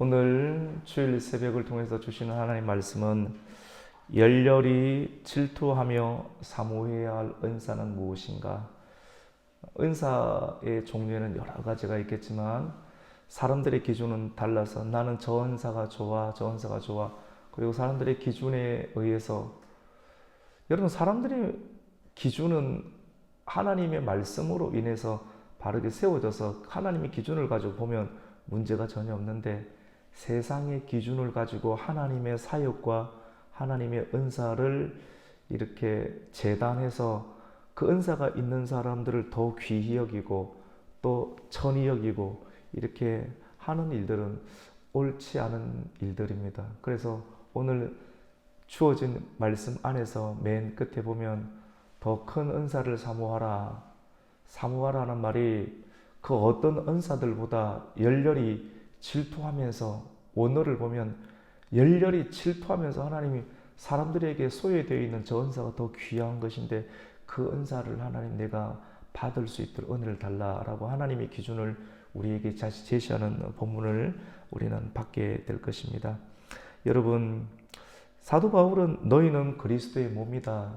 오늘 주일 새벽을 통해서 주시는 하나님 말씀은 열렬히 질투하며 사모해야 할 은사는 무엇인가? 은사의 종류에는 여러 가지가 있겠지만 사람들의 기준은 달라서 나는 저 은사가 좋아, 저 은사가 좋아. 그리고 사람들의 기준에 의해서 여러분 사람들의 기준은 하나님의 말씀으로 인해서 바르게 세워져서 하나님의 기준을 가지고 보면 문제가 전혀 없는데 세상의 기준을 가지고 하나님의 사역과 하나님의 은사를 이렇게 재단해서 그 은사가 있는 사람들을 더 귀히 여기고 또 천히 여기고 이렇게 하는 일들은 옳지 않은 일들입니다. 그래서 오늘 주어진 말씀 안에서 맨 끝에 보면 더 큰 은사를 사모하라. 사모하라는 말이 그 어떤 은사들보다 열렬히 질투하면서 원어를 보면 열렬히 질투하면서 하나님이 사람들에게 소유되어 있는 저 은사가 더 귀한 것인데 그 은사를 하나님 내가 받을 수 있도록 은혜를 달라라고 하나님의 기준을 우리에게 제시하는 본문을 우리는 받게 될 것입니다. 여러분 사도 바울은 너희는 그리스도의 몸이다.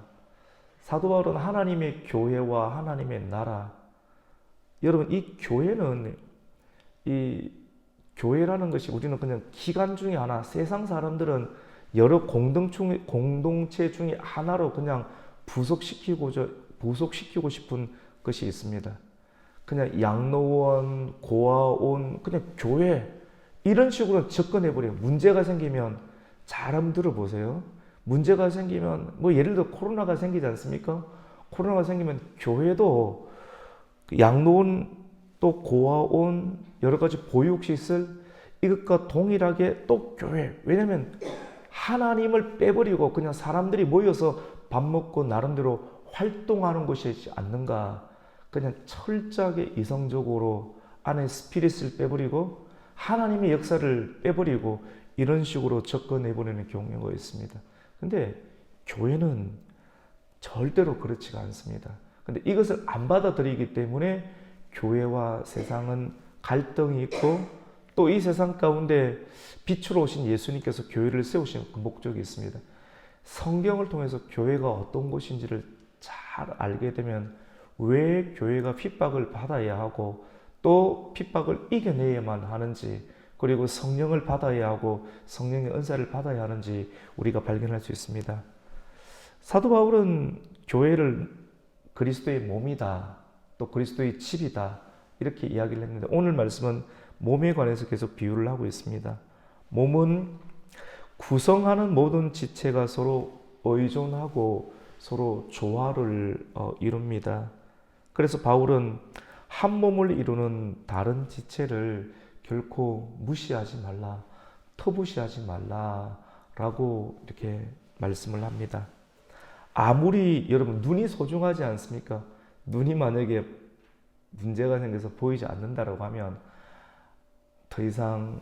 사도 바울은 하나님의 교회와 하나님의 나라. 여러분 이 교회는 이 교회라는 것이 우리는 그냥 기관 중에 하나, 세상 사람들은 여러 공동체 중에 하나로 그냥 부속시키고 싶은 것이 있습니다. 그냥 양로원, 고아원, 그냥 교회 이런 식으로 접근해버려요. 문제가 생기면 잘 한번 들어보세요. 문제가 생기면 뭐 예를 들어 코로나가 생기지 않습니까? 코로나가 생기면 교회도 양로원 또 고아원 여러 가지 보육시설 이것과 동일하게 또 교회 왜냐하면 하나님을 빼버리고 그냥 사람들이 모여서 밥 먹고 나름대로 활동하는 것이지 않는가 그냥 철저하게 이성적으로 안에 스피릿을 빼버리고 하나님의 역사를 빼버리고 이런 식으로 접근해버리는 경우가 있습니다. 근데 교회는 절대로 그렇지가 않습니다. 근데 이것을 안 받아들이기 때문에 교회와 세상은 갈등이 있고 또 이 세상 가운데 빛으로 오신 예수님께서 교회를 세우신 그 목적이 있습니다. 성경을 통해서 교회가 어떤 곳인지를 잘 알게 되면 왜 교회가 핍박을 받아야 하고 또 핍박을 이겨내야만 하는지 그리고 성령을 받아야 하고 성령의 은사를 받아야 하는지 우리가 발견할 수 있습니다. 사도 바울은 교회를 그리스도의 몸이다. 또 그리스도의 집이다. 이렇게 이야기를 했는데 오늘 말씀은 몸에 관해서 계속 비유를 하고 있습니다. 몸은 구성하는 모든 지체가 서로 의존하고 서로 조화를 이룹니다. 그래서 바울은 한 몸을 이루는 다른 지체를 결코 무시하지 말라, 터부시하지 말라라고 이렇게 말씀을 합니다. 아무리 여러분 눈이 소중하지 않습니까? 눈이 만약에 문제가 생겨서 보이지 않는다라고 하면 더 이상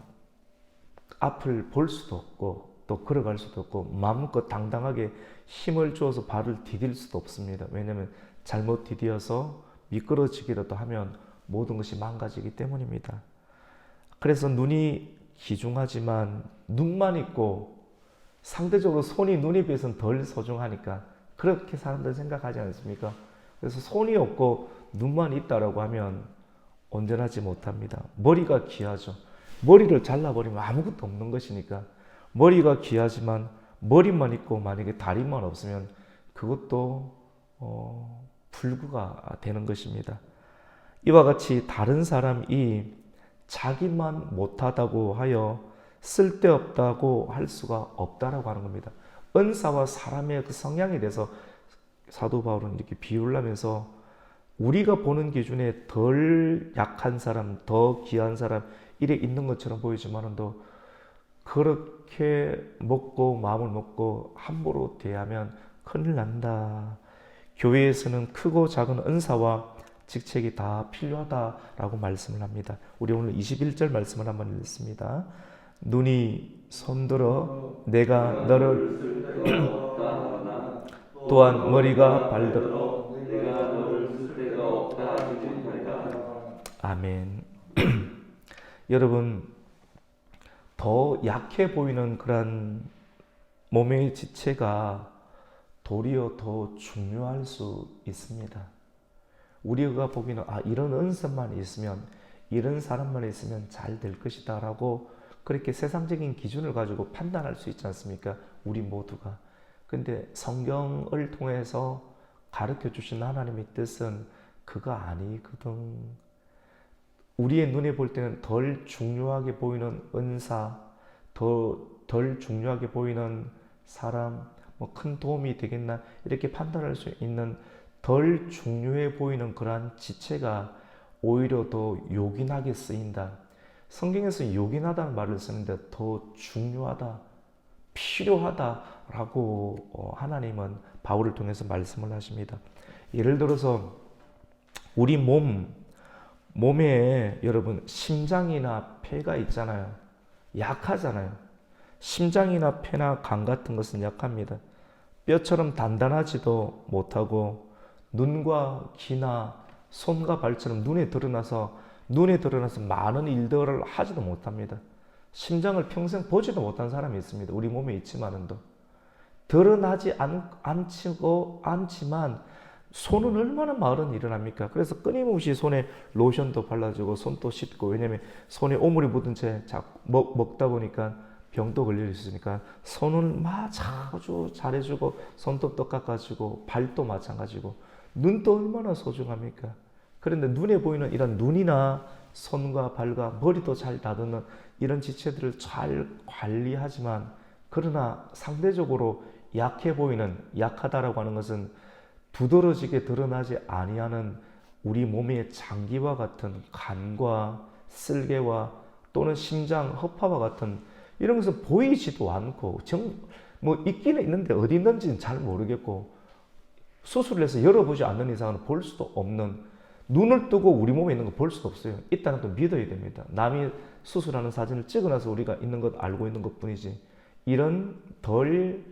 앞을 볼 수도 없고 또 걸어갈 수도 없고 마음껏 당당하게 힘을 주어서 발을 디딜 수도 없습니다. 왜냐하면 잘못 디디어서 미끄러지기라도 하면 모든 것이 망가지기 때문입니다. 그래서 눈이 귀중하지만 눈만 있고 상대적으로 손이 눈에 비해서는 덜 소중하니까 그렇게 사람들 생각하지 않습니까? 그래서 손이 없고 눈만 있다라고 하면 온전하지 못합니다. 머리가 귀하죠. 머리를 잘라버리면 아무것도 없는 것이니까 머리가 귀하지만 머리만 있고 만약에 다리만 없으면 그것도 불구가 되는 것입니다. 이와 같이 다른 사람이 자기만 못하다고 하여 쓸데없다고 할 수가 없다라고 하는 겁니다. 은사와 사람의 그 성향에 대해서 사도 바울은 이렇게 비유를 하면서 우리가 보는 기준에 덜 약한 사람, 더 귀한 사람 이래 있는 것처럼 보이지만도 그렇게 먹고 마음을 먹고 함부로 대하면 큰일 난다. 교회에서는 크고 작은 은사와 직책이 다 필요하다라고 말씀을 합니다. 우리 오늘 21절 말씀을 한번 읽습니다. 눈이 손들어 내가 너를 또한 머리가 발들어 아멘. 여러분 더 약해 보이는 그런 몸의 지체가 도리어 더 중요할 수 있습니다. 우리가 보기는 이런 은사만 있으면, 이런 사람만 있으면 잘 될 것이다 라고 그렇게 세상적인 기준을 가지고 판단할 수 있지 않습니까? 우리 모두가. 근데 성경을 통해서 가르쳐 주신 하나님의 뜻은 그거 아니거든. 우리의 눈에 볼 때는 덜 중요하게 보이는 은사, 덜 중요하게 보이는 사람, 큰 도움이 되겠나 이렇게 판단할 수 있는 덜 중요해 보이는 그러한 지체가 오히려 더 요긴하게 쓰인다. 성경에서 요긴하다는 말을 쓰는데 더 중요하다, 필요하다라고 하나님은 바울을 통해서 말씀을 하십니다. 예를 들어서 우리 몸에 여러분 심장이나 폐가 있잖아요. 약하잖아요. 심장이나 폐나 간 같은 것은 약합니다. 뼈처럼 단단하지도 못하고 눈과 귀나 손과 발처럼 눈에 드러나서 많은 일들을 하지도 못합니다. 심장을 평생 보지도 못한 사람이 있습니다. 우리 몸에 있지만도 드러나지 않지만 손은 얼마나 많은 일을 합니까? 그래서 끊임없이 손에 로션도 발라주고 손도 씻고, 왜냐면 손에 오물이 묻은 채 먹다 보니까 병도 걸릴 수 있으니까 손을 자주 잘해주고, 손톱도 깎아주고, 발도 마찬가지고, 눈도 얼마나 소중합니까? 그런데 눈에 보이는 이런 눈이나 손과 발과 머리도 잘 다듬는 이런 지체들을 잘 관리하지만, 그러나 상대적으로 약해 보이는, 약하다라고 하는 것은 두드러지게 드러나지 아니하는 우리 몸의 장기와 같은 간과 쓸개와 또는 심장, 허파와 같은 이런 것은 보이지도 않고 있기는 있는데 어디 있는지는 잘 모르겠고, 수술을 해서 열어보지 않는 이상은 볼 수도 없는, 눈을 뜨고 우리 몸에 있는 거 볼 수도 없어요. 있다는 걸 믿어야 됩니다. 남이 수술하는 사진을 찍어놔서 우리가 있는 것 알고 있는 것 뿐이지, 이런 덜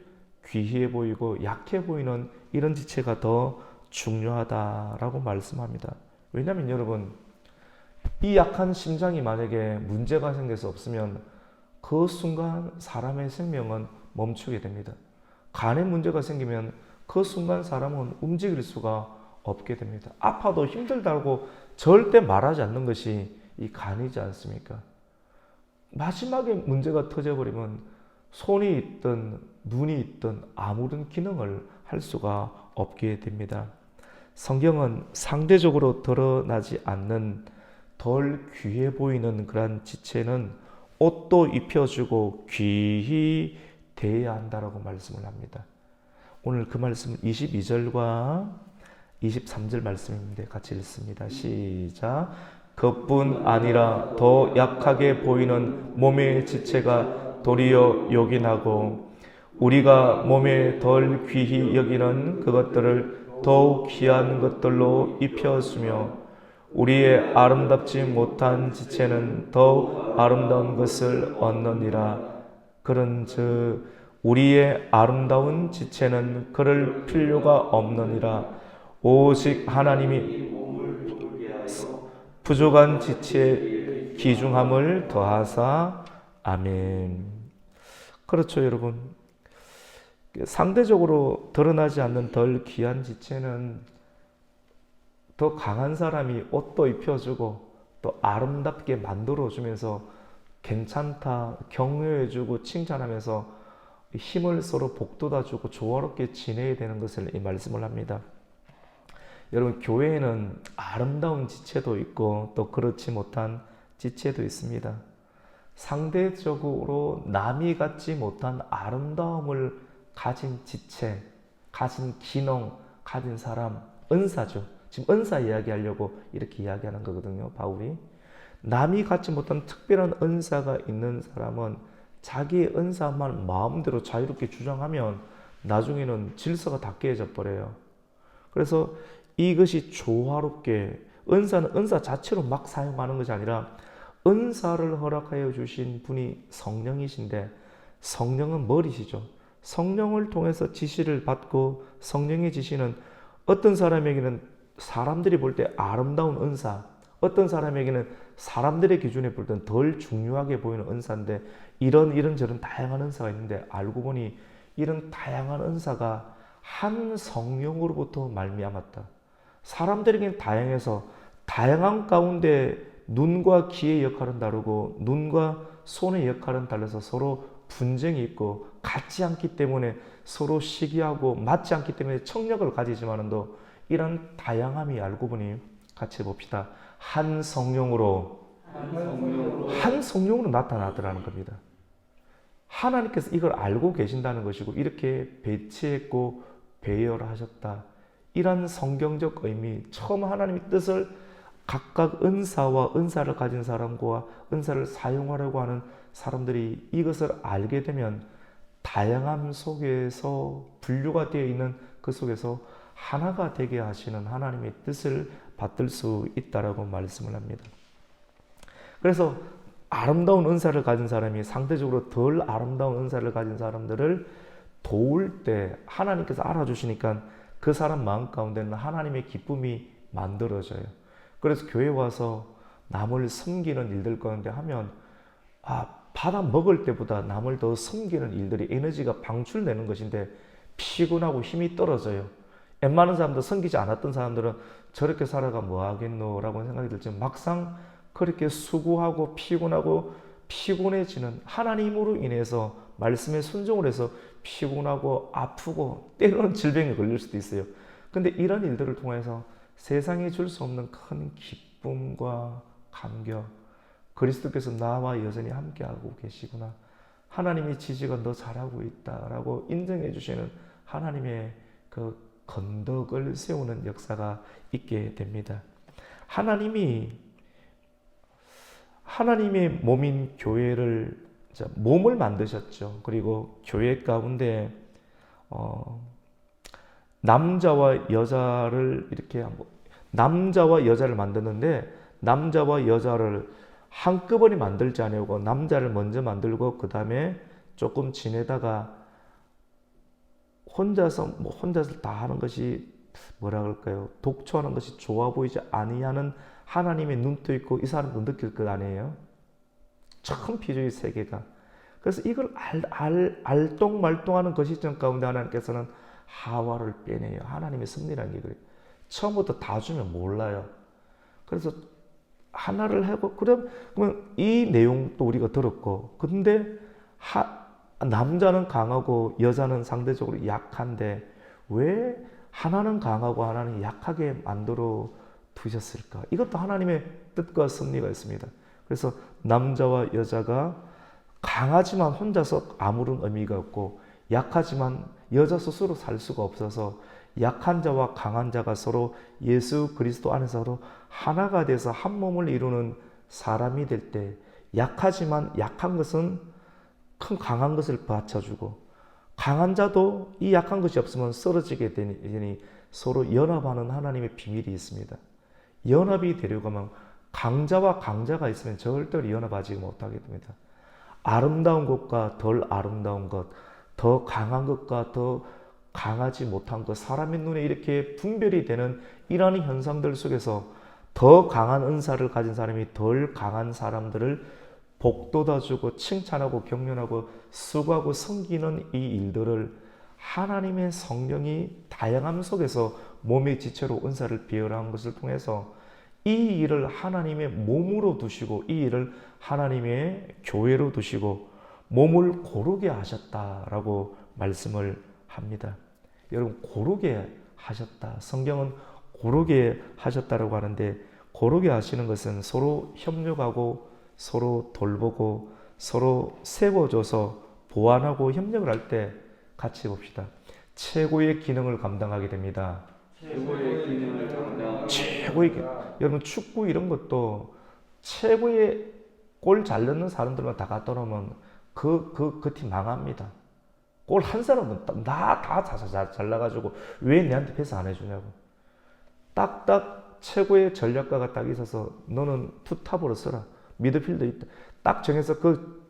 귀해 보이고 약해 보이는 이런 지체가 더 중요하다라고 말씀합니다. 왜냐하면 여러분, 이 약한 심장이 만약에 문제가 생겨서 없으면 그 순간 사람의 생명은 멈추게 됩니다. 간에 문제가 생기면 그 순간 사람은 움직일 수가 없게 됩니다. 아파도 힘들다고 절대 말하지 않는 것이 이 간이지 않습니까? 마지막에 문제가 터져버리면 손이 있든 눈이 있든 아무런 기능을 할 수가 없게 됩니다. 성경은 상대적으로 드러나지 않는 덜 귀해 보이는 그러한 지체는 옷도 입혀주고 귀히 대해야 한다라고 말씀을 합니다. 오늘 그 말씀은 22절과 23절 말씀인데 같이 읽습니다. 시작. 그뿐 아니라 더 약하게 보이는 몸의 지체가 도리어 요긴하고, 우리가 몸에 덜 귀히 여기는 그것들을 더욱 귀한 것들로 입혀주며, 우리의 아름답지 못한 지체는 더욱 아름다운 것을 얻느니라. 그런즉 우리의 아름다운 지체는 그럴 필요가 없느니라. 오직 하나님이 부족한 지체의 귀중함을 더하사. 아멘. 그렇죠, 여러분. 상대적으로 드러나지 않는 덜 귀한 지체는 더 강한 사람이 옷도 입혀주고 또 아름답게 만들어주면서 괜찮다, 격려해주고 칭찬하면서 힘을 서로 북돋아주고 조화롭게 지내야 되는 것을 이 말씀을 합니다. 여러분, 교회에는 아름다운 지체도 있고 또 그렇지 못한 지체도 있습니다. 상대적으로 남이 갖지 못한 아름다움을 가진 지체, 가진 기능, 가진 사람, 은사죠. 지금 은사 이야기하려고 이렇게 이야기하는 거거든요, 바울이. 남이 갖지 못한 특별한 은사가 있는 사람은 자기의 은사만 마음대로 자유롭게 주장하면 나중에는 질서가 다 깨져 버려요. 그래서 이것이 조화롭게, 은사는 은사 자체로 막 사용하는 것이 아니라 은사를 허락하여 주신 분이 성령이신데, 성령은 머리시죠. 성령을 통해서 지시를 받고 성령의 지시는 어떤 사람에게는 사람들이 볼 때 아름다운 은사, 어떤 사람에게는 사람들의 기준에 볼 때는 덜 중요하게 보이는 은사인데 이런저런 다양한 은사가 있는데 알고 보니 이런 다양한 은사가 한 성령으로부터 말미암았다. 사람들에게는 다양해서 다양한 가운데 눈과 귀의 역할은 다르고 눈과 손의 역할은 달라서 서로 분쟁이 있고 같지 않기 때문에 서로 시기하고 맞지 않기 때문에 청력을 가지지만도 이런 다양함이 알고 보니 같이 봅시다. 한 성령으로 나타나더라는 겁니다. 하나님께서 이걸 알고 계신다는 것이고 이렇게 배치했고 배열하셨다. 이런 성경적 의미, 처음 하나님의 뜻을 각각 은사와 은사를 가진 사람과 은사를 사용하려고 하는 사람들이 이것을 알게 되면 다양함 속에서 분류가 되어 있는 그 속에서 하나가 되게 하시는 하나님의 뜻을 받들 수 있다라고 말씀을 합니다. 그래서 아름다운 은사를 가진 사람이 상대적으로 덜 아름다운 은사를 가진 사람들을 도울 때 하나님께서 알아주시니까 그 사람 마음 가운데는 하나님의 기쁨이 만들어져요. 그래서 교회 와서 남을 섬기는 일들 가운데 하면 받아 먹을 때보다 남을 더 섬기는 일들이 에너지가 방출되는 것인데 피곤하고 힘이 떨어져요. 웬만한 사람들, 섬기지 않았던 사람들은 저렇게 살아가 뭐 하겠노 라고 생각이 들지만 막상 그렇게 수고하고 피곤하고 피곤해지는 하나님으로 인해서 말씀에 순종을 해서 피곤하고 아프고 때로는 질병에 걸릴 수도 있어요. 근데 이런 일들을 통해서 세상에 줄 수 없는 큰 기쁨과 감격, 그리스도께서 나와 여전히 함께하고 계시구나, 하나님의 지지가 너 잘하고 있다라고 인정해 주시는 하나님의 그 건덕을 세우는 역사가 있게 됩니다. 하나님의 몸인 교회를, 몸을 만드셨죠. 그리고 교회 가운데 남자와 여자를 만드는데 남자와 여자를 한꺼번에 만들지 않으고 남자를 먼저 만들고 그 다음에 조금 지내다가 혼자서 다 하는 것이 뭐라 그럴까요? 독초하는 것이 좋아 보이지 아니하는 하나님의 눈도 있고 이 사람도 느낄 것 아니에요? 참 비주의 세계가. 그래서 이걸 알똥말똥하는 그 시점 가운데 하나님께서는 하와를 빼내요. 하나님의 섭리라는 게 그래요. 처음부터 다 주면 몰라요. 그래서 하나를 하고 그러면 이 내용도 우리가 들었고, 근데 남자는 강하고 여자는 상대적으로 약한데 왜 하나는 강하고 하나는 약하게 만들어 두셨을까? 이것도 하나님의 뜻과 섭리가 있습니다. 그래서 남자와 여자가 강하지만 혼자서 아무런 의미가 없고 약하지만 여자 스스로 살 수가 없어서 약한 자와 강한 자가 서로 예수 그리스도 안에서 서로 하나가 돼서 한 몸을 이루는 사람이 될 때 약하지만 약한 것은 큰 강한 것을 받쳐주고 강한 자도 이 약한 것이 없으면 쓰러지게 되니 서로 연합하는 하나님의 비밀이 있습니다. 연합이 되려고 하면 강자와 강자가 있으면 절대로 연합하지 못하게 됩니다. 아름다운 것과 덜 아름다운 것, 더 강한 것과 더 강하지 못한 것, 사람의 눈에 이렇게 분별이 되는 이러한 현상들 속에서 더 강한 은사를 가진 사람이 덜 강한 사람들을 복돋아주고 칭찬하고 격려하고 수고하고 섬기는 이 일들을 하나님의 성령이 다양함 속에서 몸의 지체로 은사를 비열한 것을 통해서 이 일을 하나님의 몸으로 두시고 이 일을 하나님의 교회로 두시고 몸을 고르게 하셨다라고 말씀을 합니다. 여러분, 고르게 하셨다. 성경은 고르게 하셨다라고 하는데 고르게 하시는 것은 서로 협력하고 서로 돌보고 서로 세워줘서 보완하고 협력을 할 때 같이 봅시다. 최고의 기능을 감당하게 됩니다. 여러분, 축구 이런 것도 최고의 골 잘 넣는 사람들만 다 갖다 놓으면 그 팀 망합니다. 골 한 사람은 다 잘 나가지고 왜 내한테 패스 안 해주냐고. 딱딱 최고의 전략가가 딱 있어서 너는 투탑으로 써라. 미드필더 있다. 딱 정해서 그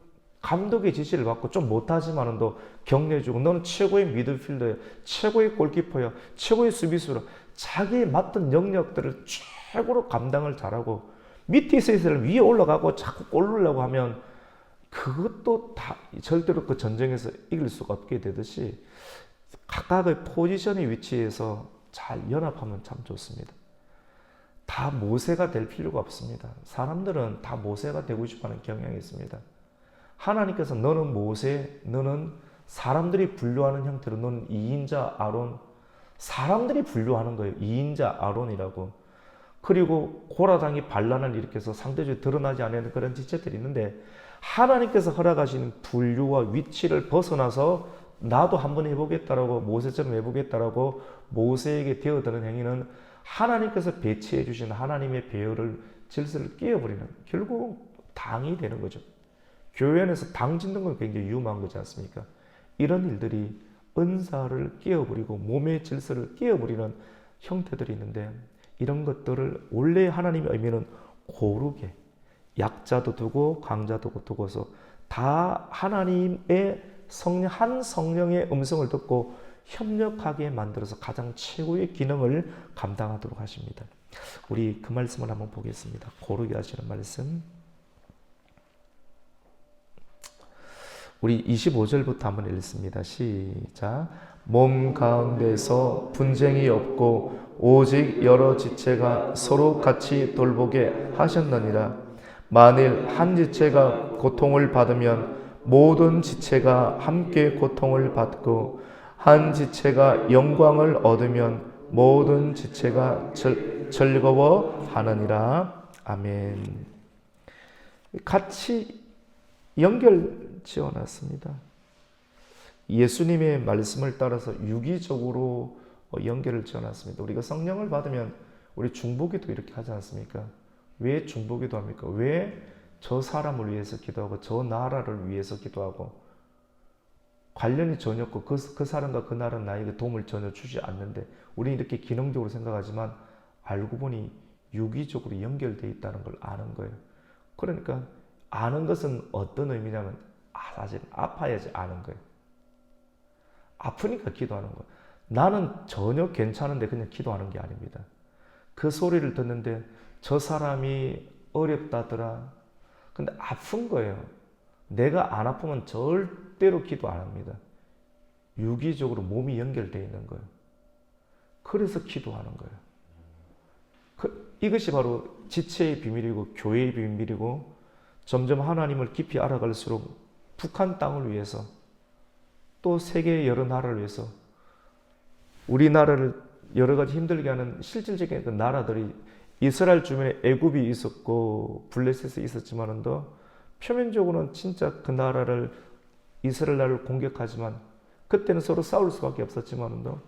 감독의 지시를 받고 좀 못하지만은 또 격려해주고 너는 최고의 미드필더야, 최고의 골키퍼야, 최고의 수비수라. 자기의 맡은 영역들을 최고로 감당을 잘하고 밑에 있어야 될 사람 위에 올라가고 자꾸 꼴르려고 하면 그것도 다 절대로 그 전쟁에서 이길 수가 없게 되듯이 각각의 포지션의 위치에서 잘 연합하면 참 좋습니다. 다 모세가 될 필요가 없습니다. 사람들은 다 모세가 되고 싶어하는 경향이 있습니다. 하나님께서 너는 모세, 너는 사람들이 분류하는 형태로 너는 2인자 아론, 사람들이 분류하는 거예요. 2인자 아론이라고. 그리고 고라당이 반란을 일으켜서 상대적으로 드러나지 않는 그런 지체들이 있는데 하나님께서 허락하신 분류와 위치를 벗어나서 나도 한번 해보겠다라고 모세처럼 해보겠다라고 모세에게 되어드는 행위는 하나님께서 배치해 주신 하나님의 배열을 질서를 깨어버리는 결국 당이 되는 거죠. 교회 안에서 당 짓는 건 굉장히 위험한 거지 않습니까? 이런 일들이 은사를 깨어버리고 몸의 질서를 깨어버리는 형태들이 있는데 이런 것들을 원래 하나님의 의미는 고르게 약자도 두고 강자도 두고서 다 하나님의 한 성령의 음성을 듣고 협력하게 만들어서 가장 최고의 기능을 감당하도록 하십니다. 우리 그 말씀을 한번 보겠습니다. 고르게 하시는 말씀. 우리 25절부터 한번 읽습니다. 시작. 몸 가운데서 분쟁이 없고 오직 여러 지체가 서로 같이 돌보게 하셨느니라. 만일 한 지체가 고통을 받으면 모든 지체가 함께 고통을 받고 한 지체가 영광을 얻으면 모든 지체가 즐거워하느니라. 아멘. 같이 연결 지어놨습니다. 예수님의 말씀을 따라서 유기적으로 연결을 지어놨습니다. 우리가 성령을 받으면 우리 중보기도 이렇게 하지 않습니까? 왜 중보기도 합니까? 왜 저 사람을 위해서 기도하고 저 나라를 위해서 기도하고 관련이 전혀 없고 그 사람과 그 나라는 나에게 도움을 전혀 주지 않는데 우리는 이렇게 기능적으로 생각하지만 알고 보니 유기적으로 연결되어 있다는 걸 아는 거예요. 그러니까 아는 것은 어떤 의미냐면 사실 아파야지 아는 거예요. 아프니까 기도하는 거예요. 나는 전혀 괜찮은데 그냥 기도하는 게 아닙니다. 그 소리를 듣는데 저 사람이 어렵다더라. 근데 아픈 거예요. 내가 안 아프면 절대로 기도 안 합니다. 유기적으로 몸이 연결되어 있는 거예요. 그래서 기도하는 거예요. 이것이 바로 지체의 비밀이고 교회의 비밀이고 점점 하나님을 깊이 알아갈수록 북한 땅을 위해서 또 세계의 여러 나라를 위해서 우리나라를 여러 가지 힘들게 하는 실질적인 그 나라들이 이스라엘 주변에 애굽이 있었고 블레셋이 있었지만은 더 표면적으로는 진짜 그 나라를 이스라엘 나라를 공격하지만 그때는 서로 싸울 수밖에 없었지만은 더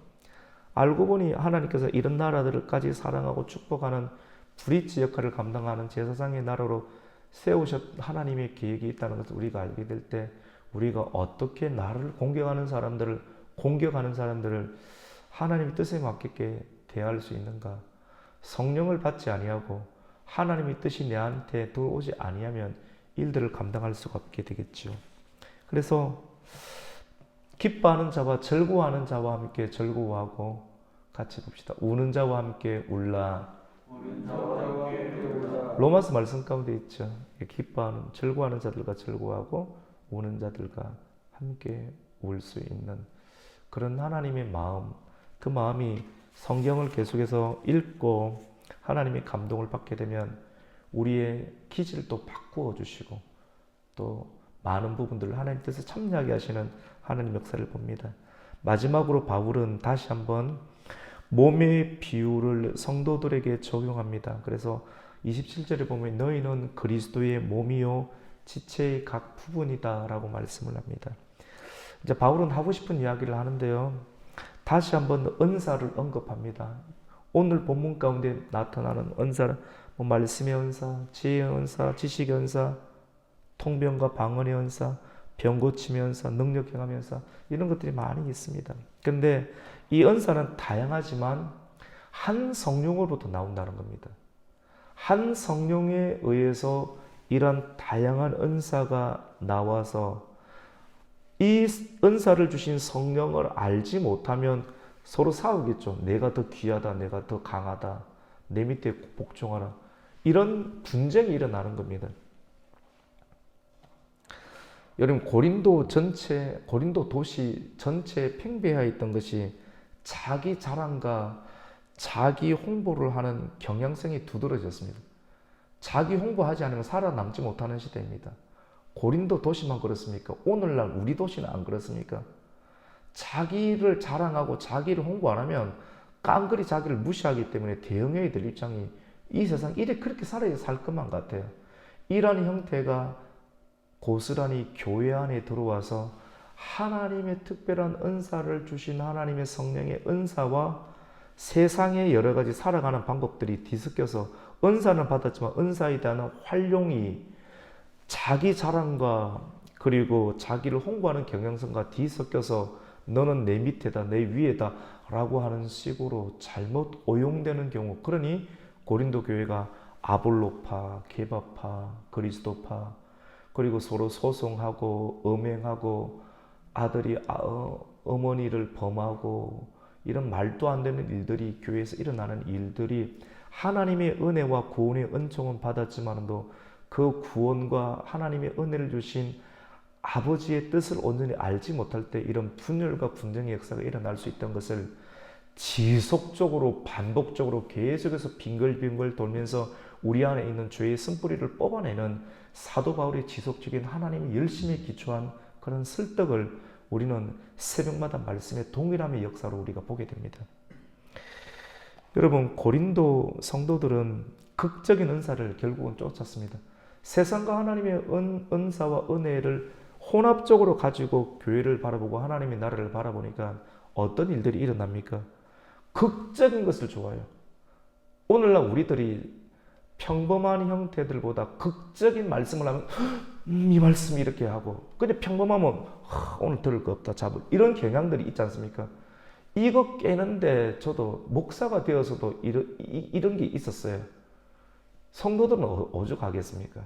알고 보니 하나님께서 이런 나라들까지 사랑하고 축복하는 브릿지 역할을 감당하는 제사장의 나라로 세우셨 하나님의 계획이 있다는 것을 우리가 알게 될 때 우리가 어떻게 나를 공격하는 사람들을 하나님의 뜻에 맞게 대할 수 있는가? 성령을 받지 아니하고 하나님의 뜻이 내한테 들어오지 아니하면 일들을 감당할 수가 없게 되겠죠. 그래서 기뻐하는 자와 즐거워하는 자와 함께 즐거워하고 같이 봅시다. 우는 자와 함께 울라. 로마서 말씀 가운데 있죠. 기뻐하는 즐거워하는 자들과 즐거워하고 우는 자들과 함께 울 수 있는 그런 하나님의 마음, 그 마음이 성경을 계속해서 읽고 하나님의 감동을 받게 되면 우리의 기질을 또 바꾸어 주시고 또 많은 부분들을 하나님 뜻에 참여하게 하시는 하나님 역사를 봅니다. 마지막으로 바울은 다시 한번 몸의 비유를 성도들에게 적용합니다. 그래서 27절에 보면 너희는 그리스도의 몸이요 지체의 각 부분이다 라고 말씀을 합니다. 이제 바울은 하고 싶은 이야기를 하는데요. 다시 한번 은사를 언급합니다. 오늘 본문 가운데 나타나는 은사는 말씀의 은사, 지혜의 은사, 지식의 은사, 통변과 방언의 은사, 병 고침의 은사, 능력 행함의 은사 이런 것들이 많이 있습니다. 그런데 이 은사는 다양하지만 한 성령으로부터 나온다는 겁니다. 한 성령에 의해서 이런 다양한 은사가 나와서 이 은사를 주신 성령을 알지 못하면 서로 싸우겠죠. 내가 더 귀하다, 내가 더 강하다, 내 밑에 복종하라. 이런 분쟁이 일어나는 겁니다. 여러분, 고린도 도시 전체에 팽배해 있던 것이 자기 자랑과 자기 홍보를 하는 경향성이 두드러졌습니다. 자기 홍보하지 않으면 살아남지 못하는 시대입니다. 고린도 도시만 그렇습니까? 오늘날 우리 도시는 안 그렇습니까? 자기를 자랑하고 자기를 홍보 안 하면 깡그리 자기를 무시하기 때문에 대형회의들 입장이 이 세상 이래 그렇게 살아야 살 것만 같아요. 이런 형태가 고스란히 교회 안에 들어와서 하나님의 특별한 은사를 주신 하나님의 성령의 은사와 세상의 여러 가지 살아가는 방법들이 뒤섞여서 은사는 받았지만 은사에 대한 활용이 자기 자랑과 그리고 자기를 홍보하는 경향성과 뒤섞여서 너는 내 밑에다 내 위에다 라고 하는 식으로 잘못 오용되는 경우, 그러니 고린도 교회가 아볼로파, 게바파, 그리스도파, 그리고 서로 소송하고 음행하고 아들이 어머니를 범하고 이런 말도 안 되는 일들이 교회에서 일어나는 일들이 하나님의 은혜와 구원의 은총은 받았지만도 그 구원과 하나님의 은혜를 주신 아버지의 뜻을 온전히 알지 못할 때 이런 분열과 분쟁의 역사가 일어날 수 있던 것을 지속적으로 반복적으로 계속해서 빙글빙글 돌면서 우리 안에 있는 죄의 쓴뿌리를 뽑아내는 사도 바울의 지속적인 하나님의 열심에 기초한 그런 설득을 우리는 새벽마다 말씀의 동일함의 역사로 우리가 보게 됩니다. 여러분, 고린도 성도들은 극적인 은사를 결국은 쫓았습니다. 세상과 하나님의 은사와 은혜를 혼합적으로 가지고 교회를 바라보고 하나님의 나라를 바라보니까 어떤 일들이 일어납니까? 극적인 것을 좋아해요. 오늘날 우리들이 평범한 형태들보다 극적인 말씀을 하면 이 말씀이 이렇게 하고, 그냥 평범하면 오늘 들을 거 없다 잡을 이런 경향들이 있지 않습니까? 이거 깨는데 저도 목사가 되어서도 이런 게 있었어요. 성도들은 오죽하겠습니까?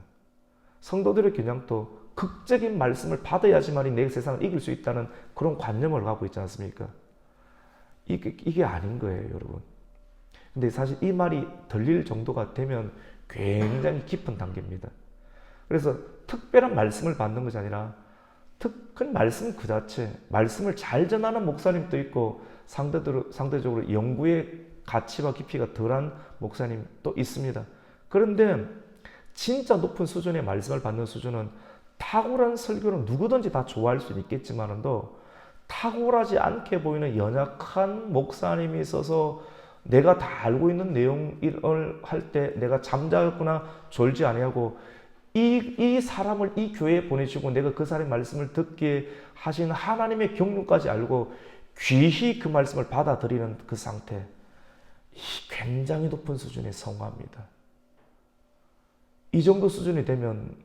성도들의 겨냥도 극적인 말씀을 받아야지만이 내 세상을 이길 수 있다는 그런 관념을 갖고 있지 않습니까? 이게 아닌 거예요, 여러분. 근데 사실 이 말이 들릴 정도가 되면 굉장히 깊은 단계입니다. 그래서 특별한 말씀을 받는 것이 아니라 큰 말씀 그 자체, 말씀을 잘 전하는 목사님도 있고 상대적으로 연구의 가치와 깊이가 덜한 목사님도 있습니다. 그런데 진짜 높은 수준의 말씀을 받는 수준은 탁월한 설교는 누구든지 다 좋아할 수는 있겠지만도 탁월하지 않게 보이는 연약한 목사님이 있어서 내가 다 알고 있는 내용을 할 때 내가 잠자거나 졸지 아니하고 이 사람을 이 교회에 보내시고 내가 그 사람의 말씀을 듣게 하신 하나님의 경륜까지 알고 귀히 그 말씀을 받아들이는 그 상태, 굉장히 높은 수준의 성화입니다. 이 정도 수준이 되면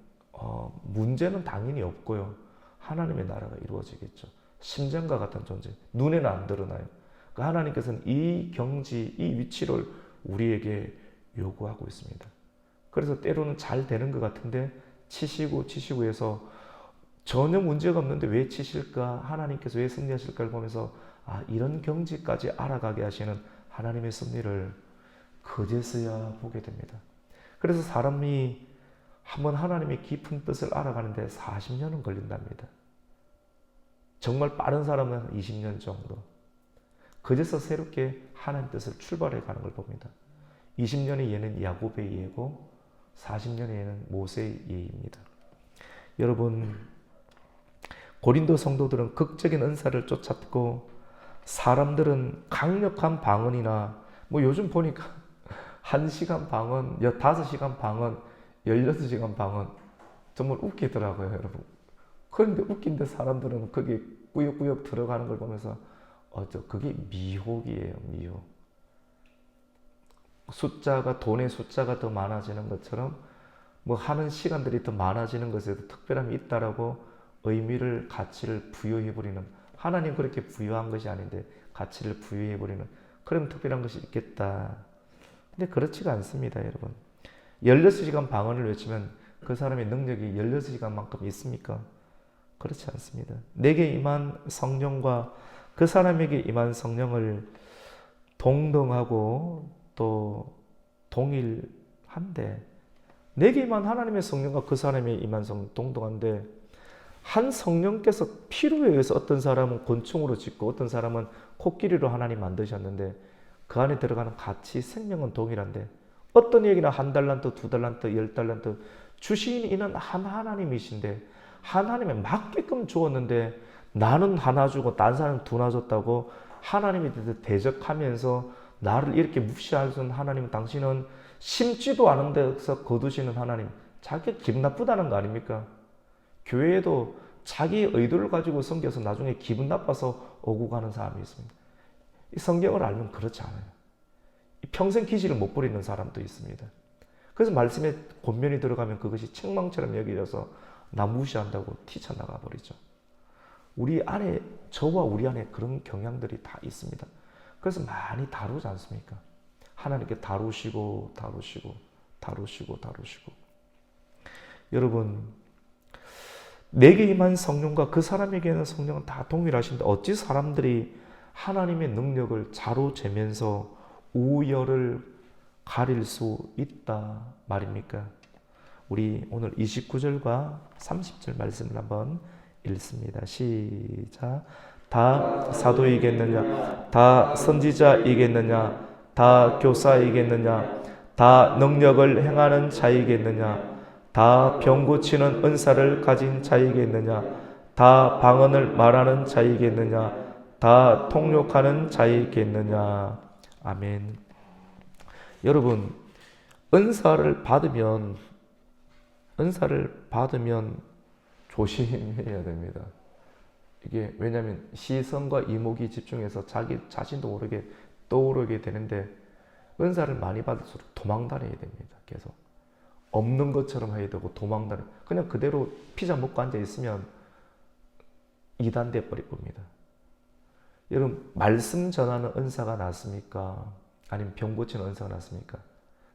문제는 당연히 없고요. 하나님의 나라가 이루어지겠죠. 심장과 같은 존재, 눈에는 안 드러나요. 하나님께서는 이 경지, 이 위치를 우리에게 요구하고 있습니다. 그래서 때로는 잘 되는 것 같은데 치시고 해서 전혀 문제가 없는데 왜 치실까? 하나님께서 왜 승리하실까를 보면서 이런 경지까지 알아가게 하시는 하나님의 섭리를 그제서야 보게 됩니다. 그래서 사람이 한번 하나님의 깊은 뜻을 알아가는데 40년은 걸린답니다. 정말 빠른 사람은 20년 정도. 그제서 새롭게 하나님 뜻을 출발해 가는 걸 봅니다. 20년의 예는 야곱의 예고 40년의 예는 모세의 예입니다. 여러분, 고린도 성도들은 극적인 은사를 쫓았고 사람들은 강력한 방언이나 요즘 보니까 1시간 방언, 5시간 방언, 16시간 방언 정말 웃기더라고요, 여러분. 그런데 웃긴데 사람들은 거기에 꾸역꾸역 들어가는 걸 보면서 그게 미혹이에요, 미혹. 돈의 숫자가 더 많아지는 것처럼 하는 시간들이 더 많아지는 것에도 특별함이 있다라고 의미를, 가치를 부여해버리는, 하나님 그렇게 부여한 것이 아닌데 가치를 부여해버리는 그런 특별한 것이 있겠다. 근데 그렇지가 않습니다, 여러분. 16시간 방언을 외치면 그 사람의 능력이 16시간만큼 있습니까? 그렇지 않습니다. 내게 임한 성령과 그 사람에게 임한 성령을 동등하고 또 동일하게 한데 내게 임한 하나님의 성령과 그 사람의 임한 성령 동등한데 한 성령께서 필요에 의해서 어떤 사람은 곤충으로 짓고 어떤 사람은 코끼리로 하나님 만드셨는데 그 안에 들어가는 가치, 생명은 동일한데 어떤 얘기나 1달란트, 2달란트, 10달란트 주신 이는 한 하나님이신데 하나님에 맞게끔 주었는데 나는 하나 주고 딴 사람은 2나 줬다고 하나님에 대해서 대적하면서 나를 이렇게 무시할 수 있는 하나님, 당신은 심지도 않은 데서 거두시는 하나님, 자기가 기분 나쁘다는 거 아닙니까? 교회에도 자기 의도를 가지고 섬겨서 나중에 기분 나빠서 오고 가는 사람이 있습니다. 이 성경을 알면 그렇지 않아요. 평생 기질을 못 버리는 사람도 있습니다. 그래서 말씀에 권면이 들어가면 그것이 책망처럼 여겨져서 나 무시한다고 튀쳐나가 버리죠. 우리 안에, 저와 우리 안에 그런 경향들이 다 있습니다. 그래서 많이 다루지 않습니까? 하나님께 다루시고. 여러분, 내게 임한 성령과 그 사람에게는 성령은 다 동일하신데 어찌 사람들이 하나님의 능력을 자로재면서 우열을 가릴 수 있다 말입니까? 우리 오늘 29절과 30절 말씀을 한번 읽습니다. 시작. 다 사도이겠느냐? 다 선지자이겠느냐? 다 교사이겠느냐? 다 능력을 행하는 자이겠느냐? 다 병 고치는 은사를 가진 자이겠느냐? 다 방언을 말하는 자이겠느냐? 다 통역하는 자이겠느냐? 아멘. 여러분, 은사를 받으면 조심해야 됩니다. 이게 왜냐하면 시선과 이목이 집중해서 자기 자신도 모르게 떠오르게 되는데 은사를 많이 받을수록 도망다녀야 됩니다. 계속 없는 것처럼 해야 되고 도망다녀. 그냥 그대로 피자 먹고 앉아 있으면 이단돼 버릴 겁니다. 여러분, 말씀 전하는 은사가 낫습니까? 아니면 병 고치는 은사가 낫습니까?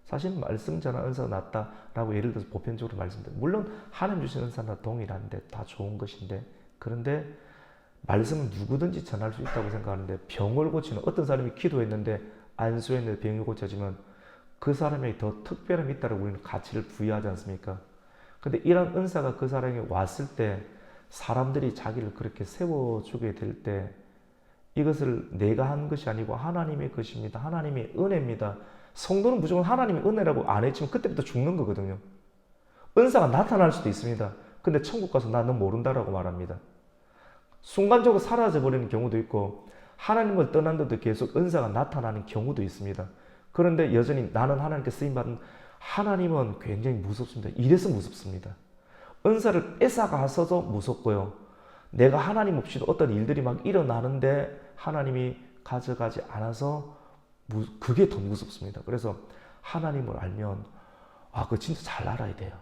사실 말씀 전하는 은사가 낫다라고 예를 들어서 보편적으로 말씀드려요. 물론 하나님 주신 은사는 다 동일한데 다 좋은 것인데, 그런데 말씀은 누구든지 전할 수 있다고 생각하는데 병을 고치는, 어떤 사람이 기도했는데 안수했는데 병이 고쳐지면 그 사람에게 더 특별함이 있다고 우리는 가치를 부여하지 않습니까? 근데 이런 은사가 그 사람에게 왔을 때 사람들이 자기를 그렇게 세워주게 될 때 이것을 내가 한 것이 아니고 하나님의 것입니다. 하나님의 은혜입니다. 성도는 무조건 하나님의 은혜라고 안 했지만 그때부터 죽는 거거든요. 은사가 나타날 수도 있습니다. 근데 천국 가서 나는 모른다라고 말합니다. 순간적으로 사라져버리는 경우도 있고 하나님을 떠난데도 계속 은사가 나타나는 경우도 있습니다. 그런데 여전히 나는 하나님께 쓰임받은, 하나님은 굉장히 무섭습니다. 이래서 무섭습니다. 은사를 뺏어가서도 무섭고요. 내가 하나님 없이도 어떤 일들이 막 일어나는데 하나님이 가져가지 않아서 그게 더 무섭습니다. 그래서 하나님을 알면 그거 진짜 잘 알아야 돼요.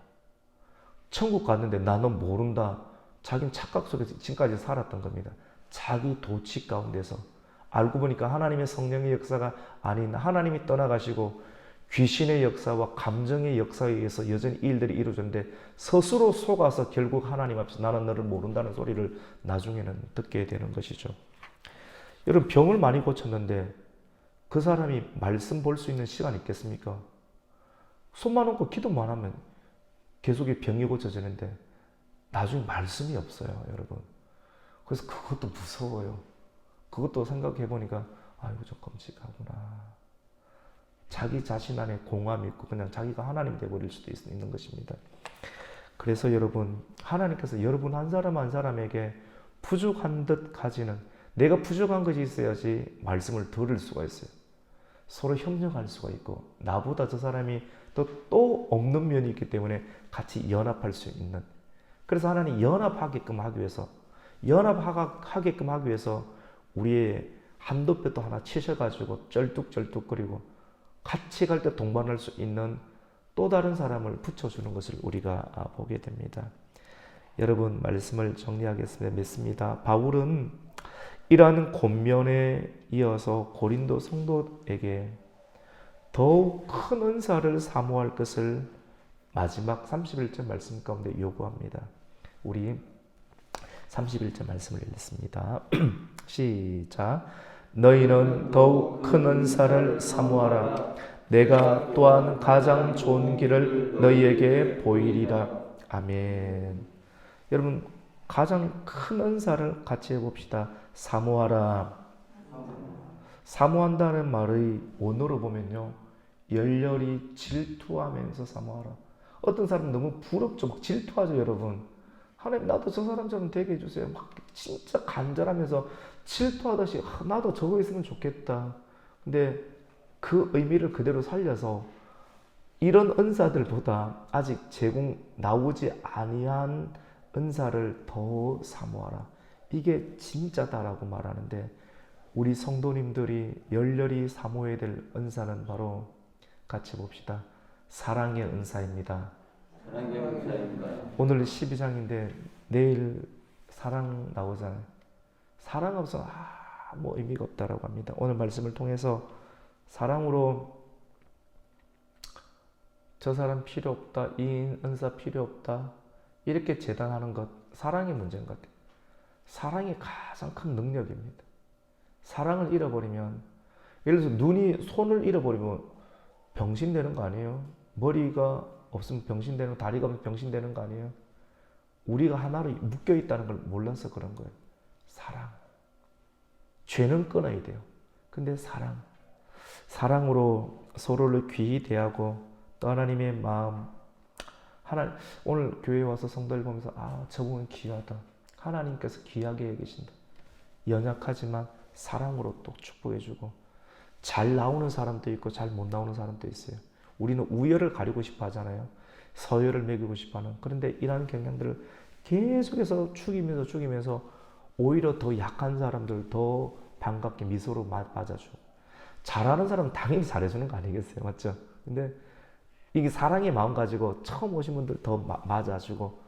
천국 갔는데 나는 모른다. 자기는 착각 속에서 지금까지 살았던 겁니다. 자기 도취 가운데서 알고 보니까 하나님의 성령의 역사가 아닌 하나님이 떠나가시고 귀신의 역사와 감정의 역사에 의해서 여전히 일들이 이루어졌는데 스스로 속아서 결국 하나님 앞에서 나는 너를 모른다는 소리를 나중에는 듣게 되는 것이죠. 여러분, 병을 많이 고쳤는데 그 사람이 말씀 볼 수 있는 시간이 있겠습니까? 손만 얹고 기도만 하면 계속 병이 고쳐지는데 나중에 말씀이 없어요, 여러분. 그래서 그것도 무서워요. 그것도 생각해 보니까 이거 좀 끔찍하구나. 자기 자신 안에 공함이 있고 그냥 자기가 하나님 되어버릴 수도 있는 것입니다. 그래서 여러분, 하나님께서 여러분 한 사람 한 사람에게 부족한 듯 가지는, 내가 부족한 것이 있어야지 말씀을 들을 수가 있어요. 서로 협력할 수가 있고 나보다 저 사람이 또 없는 면이 있기 때문에 같이 연합할 수 있는, 그래서 하나님 연합하게끔 하기 위해서 우리의 한도 뼈도 하나 치셔가지고 쩔뚝쩔뚝거리고 같이 갈 때 동반할 수 있는 또 다른 사람을 붙여주는 것을 우리가 보게 됩니다. 여러분, 말씀을 정리하겠습니다. 믿습니다. 바울은 이러한 권면에 이어서 고린도 성도에게 더욱 큰 은사를 사모할 것을 마지막 31절 말씀 가운데 요구합니다. 우리 31절 말씀을 읽습니다. 시작. 너희는 더욱 큰 은사를 사모하라. 내가 또한 가장 좋은 길을 너희에게 보이리라. 아멘. 여러분, 가장 큰 은사를 같이 해봅시다. 사모하라. 사모한다는 말의 원어로 보면요, 열렬히 질투하면서 사모하라. 어떤 사람은 너무 부럽죠. 막 질투하죠, 여러분. 하나님, 나도 저 사람처럼 되게 해주세요. 막 진짜 간절하면서 질투하듯이, 나도 저거 있으면 좋겠다. 근데 그 의미를 그대로 살려서 이런 은사들보다 아직 제공 나오지 아니한 은사를 더 사모하라. 이게 진짜다라고 말하는데, 우리 성도님들이 열렬히 사모해야 될 은사는 바로, 같이 봅시다, 사랑의 은사입니다. 사랑의 은사입니다. 오늘 12장인데 내일 사랑 나오잖아요. 사랑 없으면 뭐 의미가 없다라고 합니다. 오늘 말씀을 통해서 사랑으로 저 사람 필요 없다, 이 은사 필요 없다, 이렇게 재단하는 것, 사랑의 문제인 것 같아요. 사랑이 가장 큰 능력입니다. 사랑을 잃어버리면, 예를 들어서 눈이, 손을 잃어버리면 병신되는 거 아니에요? 머리가 없으면 병신되는, 다리가 없으면 병신되는 거 아니에요? 우리가 하나로 묶여있다는 걸 몰라서 그런 거예요. 사랑. 죄는 끊어야 돼요. 근데 사랑으로 서로를 귀히 대하고, 또 하나님의 마음, 오늘 교회에 와서 성도를 보면서 저분은 귀하다, 하나님께서 귀하게 여기신다, 연약하지만 사랑으로 또 축복해주고, 잘 나오는 사람도 있고 잘 못 나오는 사람도 있어요. 우리는 우열을 가리고 싶어 하잖아요. 서열을 매기고 싶어 하는. 그런데 이러한 경향들을 계속해서 죽이면서 오히려 더 약한 사람들 더 반갑게 미소로 맞아주고, 잘하는 사람은 당연히 잘해주는 거 아니겠어요? 맞죠? 근데 이게 사랑의 마음 가지고 처음 오신 분들 더 맞아주고,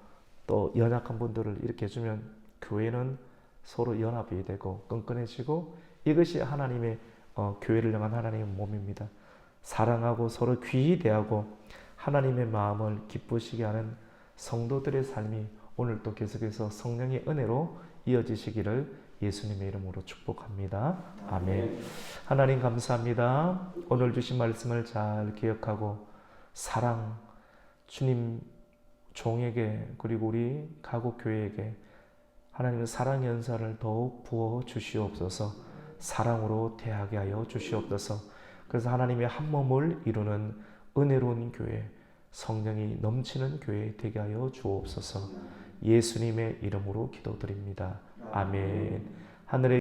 또 연약한 분들을 이렇게 해주면 교회는 서로 연합이 되고 끈끈해지고, 이것이 하나님의 교회를 향한 하나님의 몸입니다. 사랑하고 서로 귀히 대하고 하나님의 마음을 기쁘시게 하는 성도들의 삶이 오늘도 계속해서 성령의 은혜로 이어지시기를 예수님의 이름으로 축복합니다. 아멘. 하나님 감사합니다. 오늘 주신 말씀을 잘 기억하고 사랑, 주님 종에게, 그리고 우리 가곡 교회에게 하나님의 사랑의 은사를 더욱 부어 주시옵소서. 사랑으로 대하게 하여 주시옵소서. 그래서 하나님의 한 몸을 이루는 은혜로운 교회, 성령이 넘치는 교회 되게 하여 주옵소서. 예수님의 이름으로 기도드립니다. 아멘. 하늘의